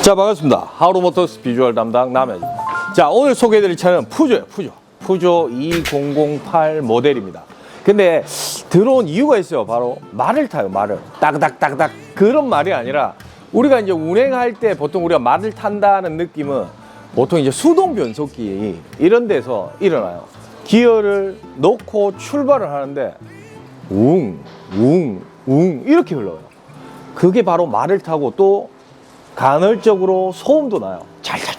자, 반갑습니다. 하우로모터스 비주얼 담당 남현입니다. 자, 오늘 소개해드릴 차는 푸조예요. 푸조 2008 모델입니다. 근데 들어온 이유가 있어요. 바로 말을 타요. 말을 따그닥 그런 말이 아니라, 우리가 이제 운행할 때 보통 우리가 말을 탄다는 느낌은 보통 이제 수동 변속기 이런 데서 일어나요. 기어를 넣고 출발을 하는데 웅 이렇게 흘러요. 그게 바로 말을 타고, 또 간헐적으로 소음도 나요. 찰찰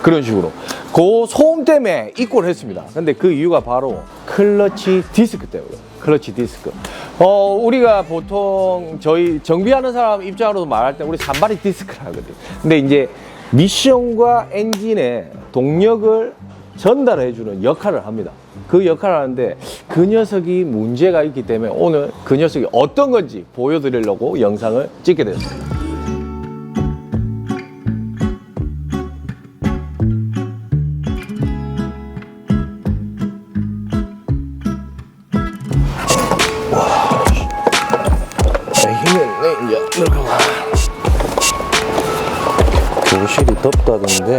그런 식으로. 그 소음 때문에 입고를 했습니다. 근데 그 이유가 바로 클러치 디스크 때문에. 클러치 디스크. 우리가 보통 저희 정비하는 사람 입장으로도 말할 때 우리 산발이 디스크를 하거든요. 근데 이제 미션과 엔진의 동력을 전달해주는 역할을 합니다. 그 역할을 하는데 그 녀석이 문제가 있기 때문에 오늘 그 녀석이 어떤 건지 보여드리려고 영상을 찍게 되었습니다. 힘이 이제 들어가. 교실이 덥다던데.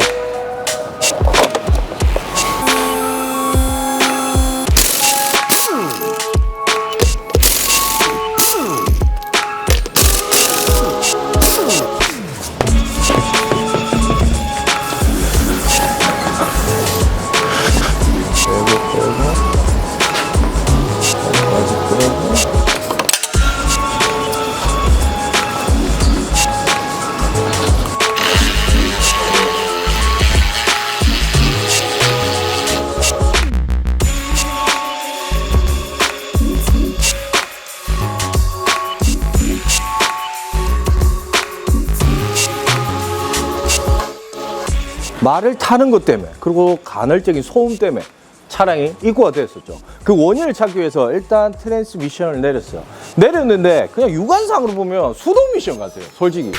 말을 타는 것 때문에, 그리고 간헐적인 소음 때문에 차량이 입고가 됐었죠. 그 원인을 찾기 위해서 일단 트랜스미션을 내렸어요. 내렸는데 그냥 육안상으로 보면 수동 미션 같아요. 솔직히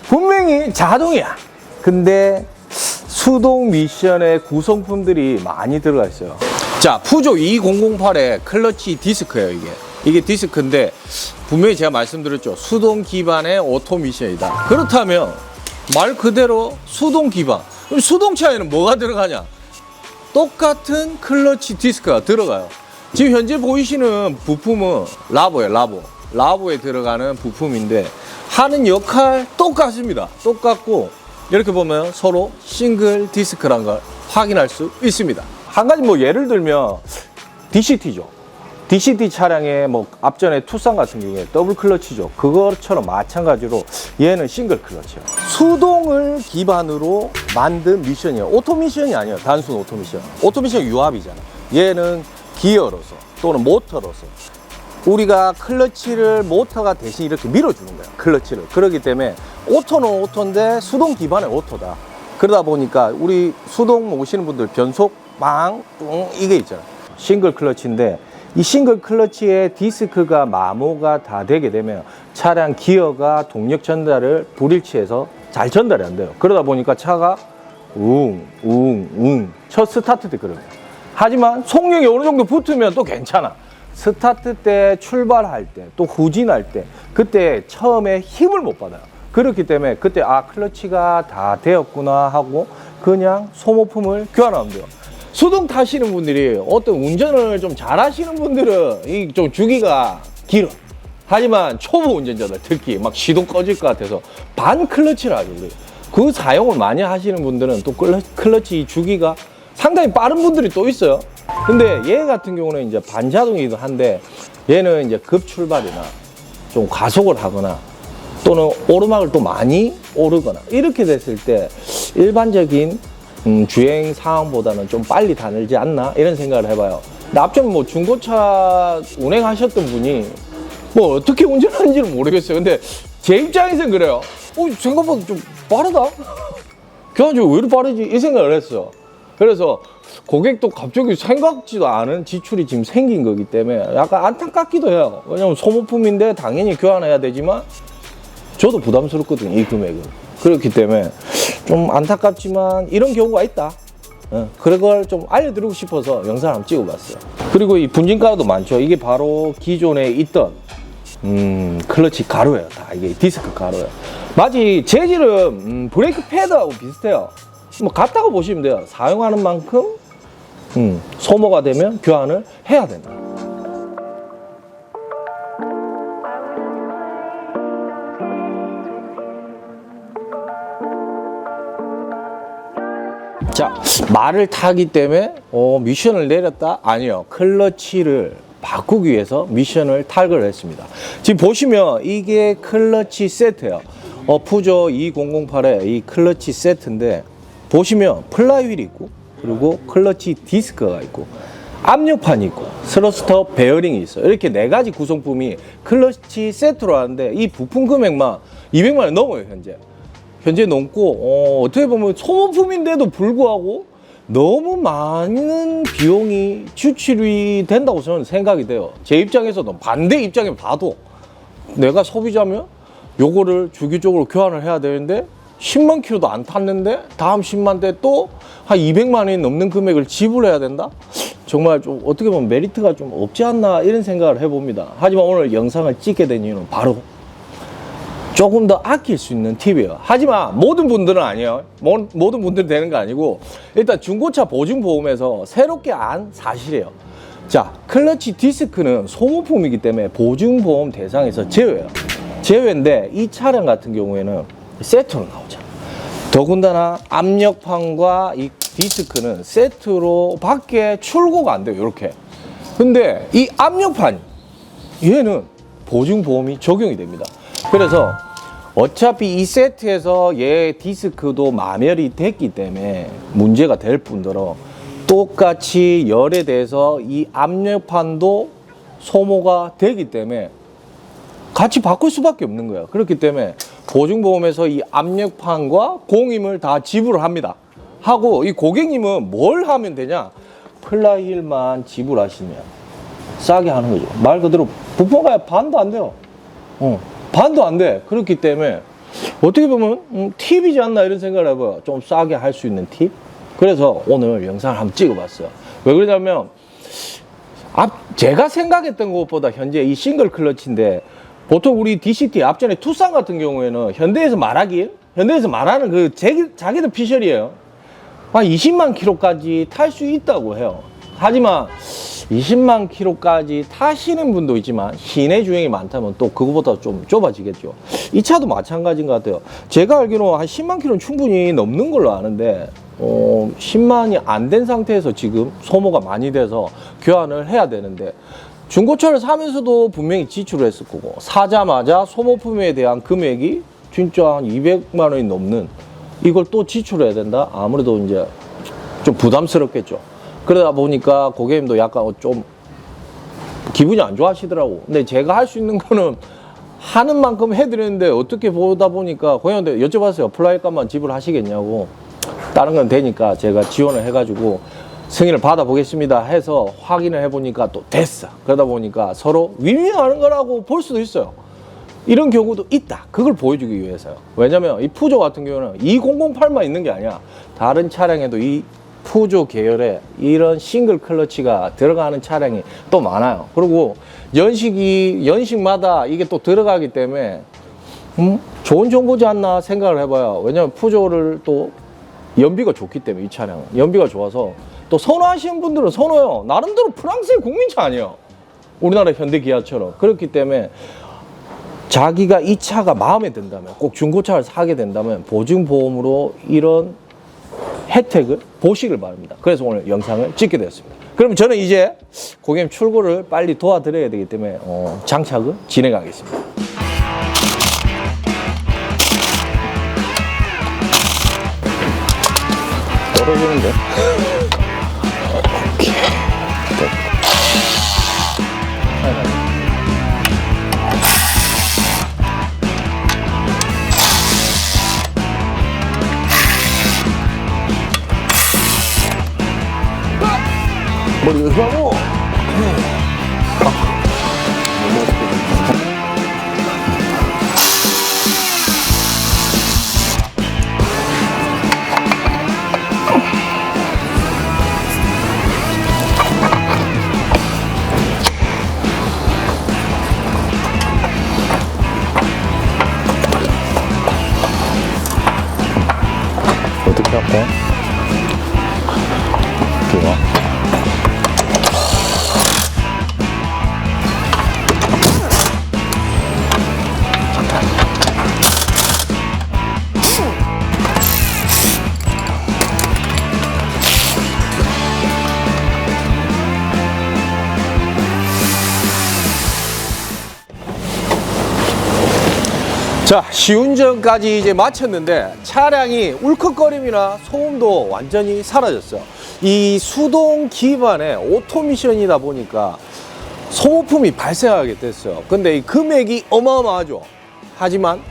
분명히 자동이야. 근데 수동 미션의 구성품들이 많이 들어가 있어요. 자, 푸조 2008의 클러치 디스크예요. 이게 디스크인데 분명히 제가 말씀드렸죠. 수동 기반의 오토 미션이다. 그렇다면 말 그대로 수동 기반. 그럼 수동차에는 뭐가 들어가냐? 똑같은 클러치 디스크가 들어가요. 지금 현재 보이시는 부품은 라보예요. 라보에 들어가는 부품인데 하는 역할 똑같습니다. 똑같고 이렇게 보면 서로 싱글 디스크란 걸 확인할 수 있습니다. 한 가지 뭐 예를 들면 DCT죠. DCT 차량의 뭐 앞전에 투싼 같은 경우에 더블 클러치죠. 그것처럼 마찬가지로 얘는 싱글 클러치예요. 수동을 기반으로 만든 미션이에요. 오토 미션이 아니에요. 단순 오토 미션. 오토 미션 유압이잖아. 얘는 기어로서 또는 모터로서 우리가 클러치를 모터가 대신 이렇게 밀어주는 거예요. 클러치를. 그렇기 때문에 오토는 오토인데 수동 기반의 오토다. 그러다 보니까 우리 수동 모시는 분들 변속 빵 뚱 이게 있잖아요. 싱글 클러치인데 이 싱글 클러치의 디스크가 마모가 다 되게 되면 차량 기어가 동력 전달을 불일치해서 잘 전달이 안 돼요. 그러다 보니까 차가 첫 스타트 때 그래요. 하지만 속력이 어느 정도 붙으면 또 괜찮아. 스타트 때, 출발할 때, 또 후진할 때, 그때 처음에 힘을 못 받아요. 그렇기 때문에 그때 클러치가 다 되었구나 하고 그냥 소모품을 교환하면 돼요. 수동 타시는 분들이, 어떤 운전을 좀 잘하시는 분들은 이 좀 주기가 길어. 하지만 초보 운전자들 특히 막 시동 꺼질 것 같아서 반 클러치를 하죠. 그 사용을 많이 하시는 분들은 또 클러치 주기가 상당히 빠른 분들이 또 있어요. 근데 얘 같은 경우는 이제 반자동이기도 한데 얘는 이제 급출발이나 좀 가속을 하거나 또는 오르막을 또 많이 오르거나 이렇게 됐을 때 일반적인 주행 상황보다는 좀 빨리 다늘지 않나 이런 생각을 해봐요. 근데 앞전 뭐 중고차 운행하셨던 분이 뭐 어떻게 운전하는지는 모르겠어요. 근데 제 입장에서는 그래요. 생각보다 좀 빠르다? 그래가지고 왜 이렇게 빠르지? 이 생각을 했어. 그래서 고객도 갑자기 생각지도 않은 지출이 지금 생긴 거기 때문에 약간 안타깝기도 해요. 왜냐면 소모품인데 당연히 교환해야 되지만 저도 부담스럽거든요, 이 금액은. 그렇기 때문에 좀 안타깝지만 이런 경우가 있다. 그걸 좀 알려드리고 싶어서 영상을 한번 찍어봤어요. 그리고 이 분진가루도 많죠. 이게 바로 기존에 있던 클러치 가루예요. 다 이게 디스크 가루예요. 마치 재질은 브레이크 패드하고 비슷해요. 뭐 같다고 보시면 돼요. 사용하는 만큼 소모가 되면 교환을 해야 된다. 자, 말을 타기 때문에 미션을 내렸다? 아니요. 클러치를 바꾸기 위해서 미션을 탈거를 했습니다. 지금 보시면 이게 클러치 세트예요. 푸조 2008의 이 클러치 세트인데 보시면 플라이휠이 있고 그리고 클러치 디스크가 있고 압력판이 있고 스러스터 베어링이 있어요. 이렇게 네 가지 구성품이 클러치 세트로 하는데 이 부품 금액만 200만 원 넘어요. 현재 넘고 어떻게 보면 소모품인데도 불구하고 너무 많은 비용이 지출이 된다고 저는 생각이 돼요. 제 입장에서도 반대 입장에 봐도 내가 소비자면 요거를 주기적으로 교환을 해야 되는데 10만 킬로도 안 탔는데 다음 10만 대 또 한 200만 원이 넘는 금액을 지불해야 된다? 정말 좀 어떻게 보면 메리트가 좀 없지 않나 이런 생각을 해봅니다. 하지만 오늘 영상을 찍게 된 이유는 바로 조금 더 아낄 수 있는 팁이에요. 하지만 모든 분들은 아니에요. 모든 분들은 되는 거 아니고 일단 중고차 보증보험에서 새롭게 안 사실이에요. 자, 클러치 디스크는 소모품이기 때문에 보증보험 대상에서 제외예요. 제외인데 이 차량 같은 경우에는 세트로 나오죠. 더군다나 압력판과 이 디스크는 세트로 밖에 출고가 안 돼요. 이렇게. 근데 이 압력판 얘는 보증보험이 적용이 됩니다. 그래서 어차피 이 세트에서 얘 디스크도 마멸이 됐기 때문에 문제가 될 뿐더러 똑같이 열에 대해서 이 압력판도 소모가 되기 때문에 같이 바꿀 수밖에 없는 거예요. 그렇기 때문에 보증보험에서 이 압력판과 공임을 다 지불을 합니다. 하고 이 고객님은 뭘 하면 되냐? 플라이휠만 지불하시면 싸게 하는 거죠. 말 그대로 부품가에 반도 안 돼요. 반도 안 돼. 그렇기 때문에 어떻게 보면 팁이지 않나 이런 생각을 해봐요. 좀 싸게 할 수 있는 팁. 그래서 오늘 영상을 한번 찍어봤어요. 왜 그러냐면 제가 생각했던 것보다 현재 이 싱글 클러치인데 보통 우리 DCT 앞전에 투싼 같은 경우에는 현대에서 말하는 그 자기들 피셜이에요. 한 20만 킬로까지 탈 수 있다고 해요. 하지만 20만 킬로까지 타시는 분도 있지만 시내 주행이 많다면 또 그거보다 좀 좁아지겠죠. 이 차도 마찬가지인 것 같아요. 제가 알기로 한 10만 킬로는 충분히 넘는 걸로 아는데 10만이 안 된 상태에서 지금 소모가 많이 돼서 교환을 해야 되는데 중고차를 사면서도 분명히 지출을 했을 거고 사자마자 소모품에 대한 금액이 진짜 한 200만 원이 넘는 이걸 또 지출해야 된다? 아무래도 이제 좀 부담스럽겠죠. 그러다 보니까 고객님도 약간 좀 기분이 안 좋아하시더라고. 근데 제가 할 수 있는 거는 하는 만큼 해드리는데 어떻게 보다 보니까 고객님한테 여쭤봤어요. 플라이 값만 지불하시겠냐고. 다른 건 되니까 제가 지원을 해가지고 승인을 받아보겠습니다 해서 확인을 해보니까 또 됐어. 그러다 보니까 서로 윈윈하는 거라고 볼 수도 있어요. 이런 경우도 있다. 그걸 보여주기 위해서요. 왜냐면 이 푸조 같은 경우는 2008만 있는 게 아니야. 다른 차량에도 이 푸조 계열의 이런 싱글 클러치가 들어가는 차량이 또 많아요. 그리고 연식마다 이게 또 들어가기 때문에 좋은 정보지 않나 생각을 해봐요. 왜냐면 푸조를 또 연비가 좋기 때문에 이 차량은 연비가 좋아서 또 선호하시는 분들은 선호해요. 나름대로 프랑스의 국민차 아니에요. 우리나라 현대 기아처럼. 그렇기 때문에 자기가 이 차가 마음에 든다면 꼭 중고차를 사게 된다면 보증보험으로 이런 혜택을 보시길 바랍니다. 그래서 오늘 영상을 찍게 되었습니다. 그럼 저는 이제 고객님 출고를 빨리 도와드려야 되기 때문에 장착을 진행하겠습니다. 떨어지는데? 오케이. 머리 으스하고 이렇게 하고 그리고 자, 시운전까지 이제 마쳤는데 차량이 울컥거림이나 소음도 완전히 사라졌어요. 이 수동 기반의 오토미션이다 보니까 소모품이 발생하게 됐어요. 근데 이 금액이 어마어마하죠. 하지만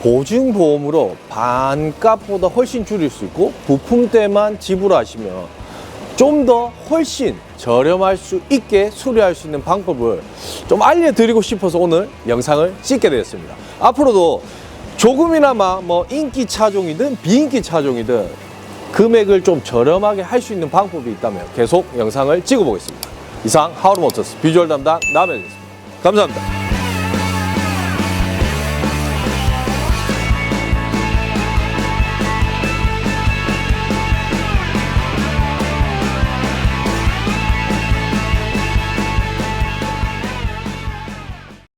보증보험으로 반값보다 훨씬 줄일 수 있고 부품대만 지불하시면 좀 더 훨씬 저렴할 수 있게 수리할 수 있는 방법을 좀 알려드리고 싶어서 오늘 영상을 찍게 되었습니다. 앞으로도 조금이나마 뭐 인기 차종이든 비인기 차종이든 금액을 좀 저렴하게 할 수 있는 방법이 있다면 계속 영상을 찍어 보겠습니다. 이상 하우르모터스 비주얼 담당 남현이었습니다. 감사합니다.